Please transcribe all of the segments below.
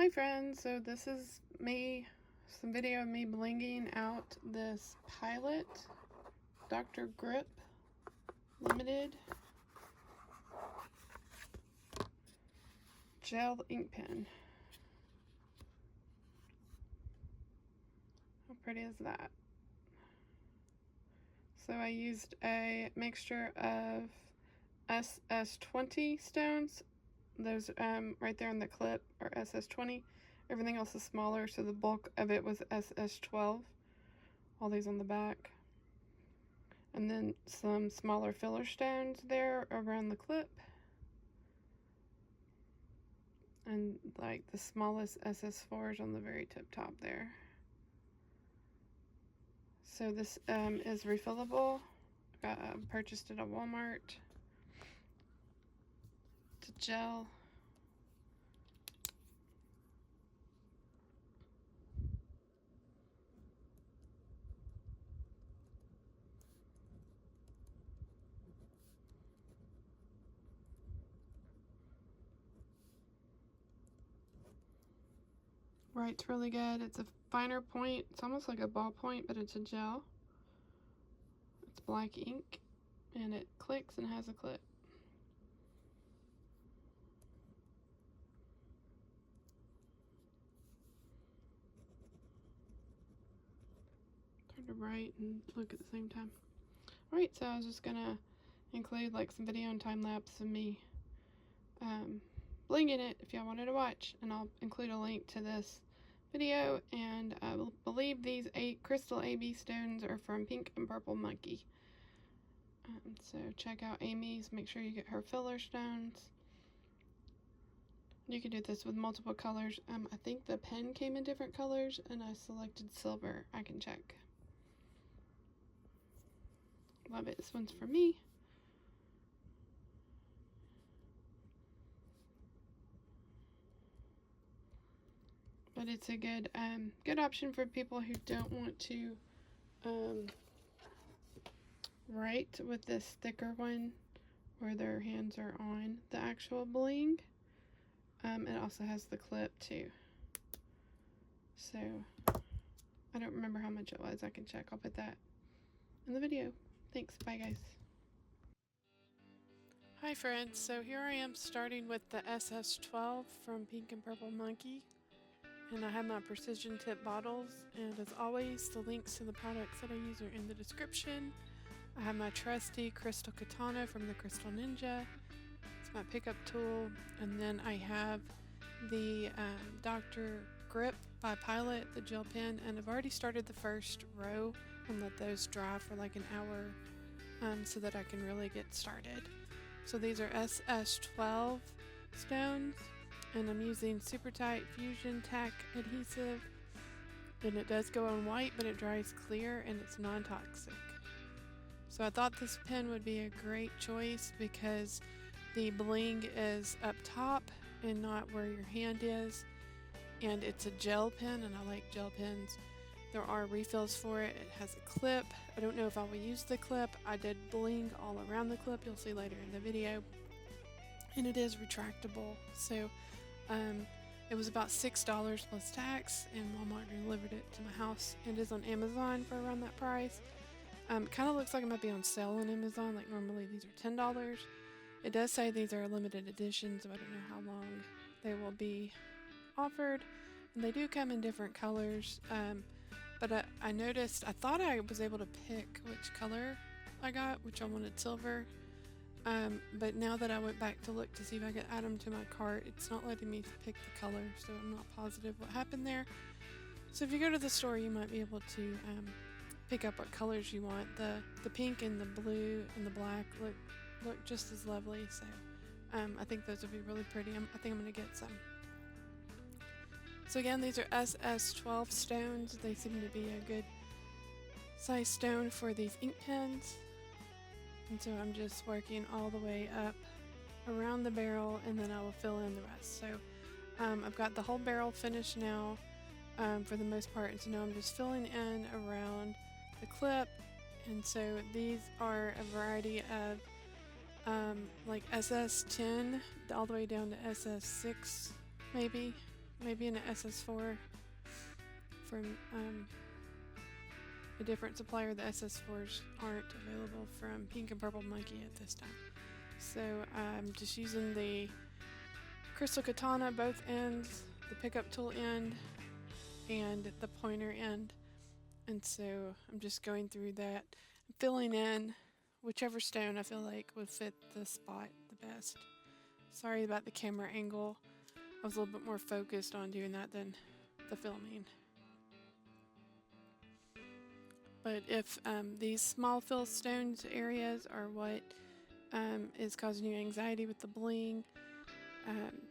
Hi friends, so this is some video of me blinging out this Pilot Dr. Grip Limited Gel Ink Pen. How pretty is that? So I used a mixture of SS20 stones. Those right there in the clip are SS20. Everything else is smaller, so the bulk of it was SS12. All these on the back. And then some smaller filler stones there around the clip. And like the smallest SS4s on the very tip top there. So this is refillable. Purchased it at Walmart. It's a gel. Writes really good. It's a finer point. It's almost like a ballpoint, but it's a gel. It's black ink, and it clicks and has a clip. It's hard to write and look at the same time. Alright, so I was just gonna include like some video and time lapse of me blinging it if y'all wanted to watch, and I'll include a link to this video. And I believe these 8 crystal AB stones are from Pink and Purple Monkey. So check out Amy's, make sure you get her filler stones. You can do this with multiple colors. I think the pen came in different colors, and I selected silver. I can check. Love it. This one's for me. But it's a good good option for people who don't want to write with this thicker one where their hands are on the actual bling. It also has the clip too. So I don't remember how much it was. I can check. I'll put that in the video. Thanks. Bye guys. Hi friends. So here I am starting with the SS12 from Pink and Purple Monkey. And I have my precision tip bottles, and as always the links to the products that I use are in the description. I have my trusty crystal katana from the Crystal Ninja. It's my pickup tool. And then I have the Dr. Grip by Pilot, the gel pen, and I've already started the first row and let those dry for like an hour so that I can really get started. So these are SS12 stones, and I'm using super tight fusion tack adhesive, and it does go on white, but it dries clear and it's non-toxic. So I thought this pen would be a great choice because the bling is up top and not where your hand is, and it's a gel pen, and I like gel pens. There are refills for it. It has a clip. I don't know if I will use the clip. I did bling all around the clip. You'll see later in the video. And it is retractable. So it was about $6 plus tax, and Walmart delivered it to my house. It is on Amazon for around that price. Kind of looks like it might be on sale on Amazon. Like normally these are $10. It does say these are limited editions, so I don't know how long they will be offered. And they do come in different colors. But I noticed, I thought I was able to pick which color I got, which I wanted silver. But now that I went back to look to see if I could add them to my cart, it's not letting me pick the color, so I'm not positive what happened there. So if you go to the store, you might be able to pick up what colors you want. The pink and the blue and the black look just as lovely. So I think those would be really pretty. I think I'm going to get some. So again, these are SS12 stones. They seem to be a good size stone for these ink pens. And so I'm just working all the way up around the barrel, and then I will fill in the rest. So I've got the whole barrel finished now for the most part. And so now I'm just filling in around the clip. And so these are a variety of like SS10 all the way down to SS6 maybe. maybe in an SS4 from a different supplier. The SS4s aren't available from Pink and Purple Monkey at this time. So I'm just using the crystal katana, both ends, the pickup tool end, and the pointer end. And so I'm just going through that, filling in whichever stone I feel like would fit the spot the best. Sorry about the camera angle. I was a little bit more focused on doing that than the filming. But if these small fill stones areas are what is causing you anxiety with the bling,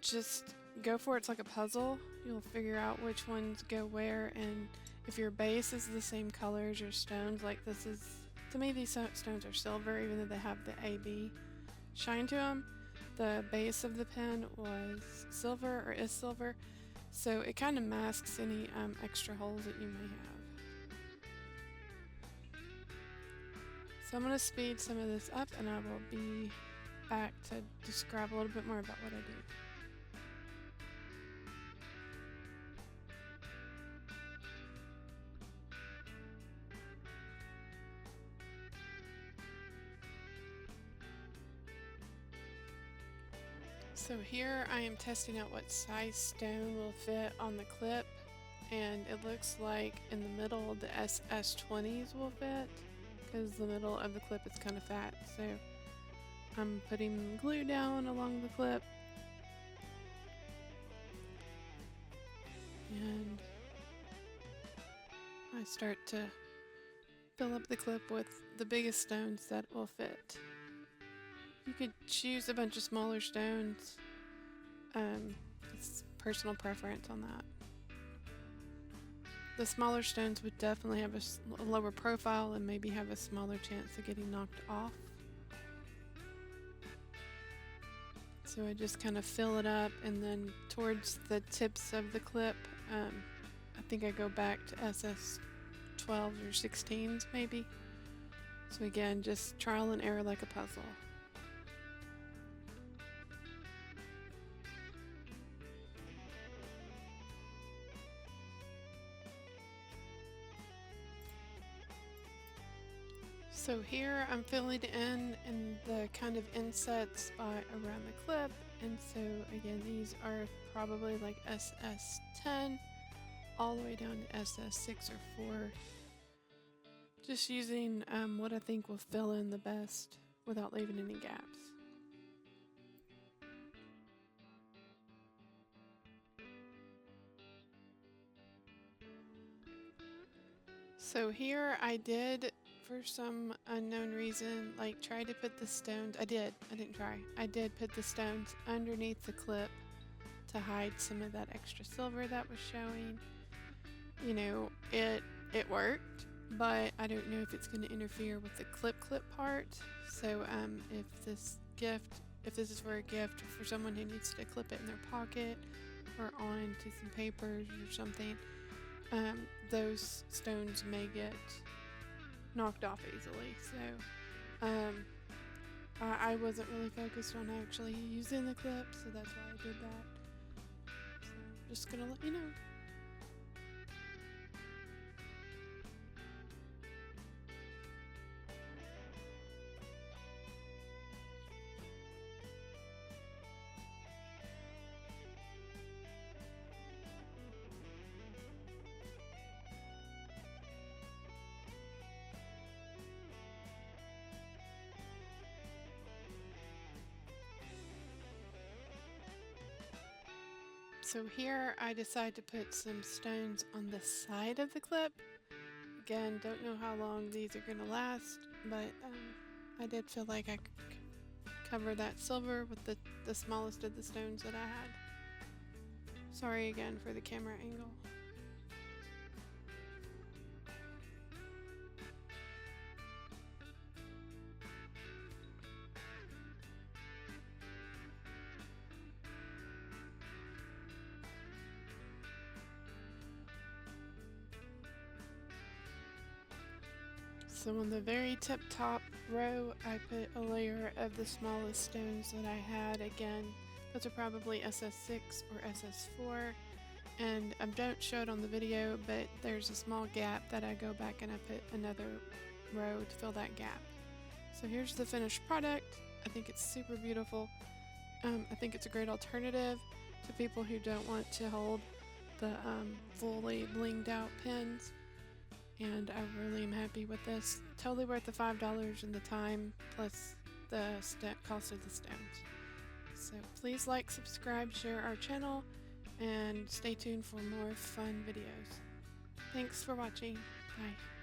just go for it. It's like a puzzle. You'll figure out which ones go where, and if your base is the same color as your stones, like this is, to me these stones are silver even though they have the AB shine to them. The base of the pen was silver, or is silver, so it kind of masks any extra holes that you may have. So I'm going to speed some of this up and I will be back to describe a little bit more about what I do. So here I am testing out what size stone will fit on the clip, and it looks like in the middle the SS20s will fit because the middle of the clip is kind of fat. So I'm putting glue down along the clip, and I start to fill up the clip with the biggest stones that will fit. You could choose a bunch of smaller stones. It's personal preference on that. The smaller stones would definitely have a lower profile and maybe have a smaller chance of getting knocked off. So I just kind of fill it up, and then towards the tips of the clip, I think I go back to SS12s or 16s maybe. So again, just trial and error like a puzzle. So here I'm filling in the kind of inset spot around the clip, and so again these are probably like SS10 all the way down to SS6 or 4. Just using what I think will fill in the best without leaving any gaps. So here I did, for some unknown reason, like try to put the stones, I did put the stones underneath the clip to hide some of that extra silver that was showing. You know, it worked, but I don't know if it's going to interfere with the clip part. So if this is for a gift for someone who needs to clip it in their pocket or onto some papers or something, those stones may get knocked off easily. So I wasn't really focused on actually using the clip, so that's why I did that. So I'm just gonna let you know. So here I decide to put some stones on the side of the clip. Again, don't know how long these are going to last, but I did feel like I could cover that silver with the smallest of the stones that I had. Sorry again for the camera angle. So on the very top row, I put a layer of the smallest stones that I had. Again, those are probably SS6 or SS4. And I don't show it on the video, but there's a small gap that I go back and I put another row to fill that gap. So here's the finished product. I think it's super beautiful. I think it's a great alternative to people who don't want to hold the fully blinged out pins. And I really am happy with this. Totally worth the $5 and the time, plus the cost of the stems. So please like, subscribe, share our channel, and stay tuned for more fun videos. Thanks for watching. Bye.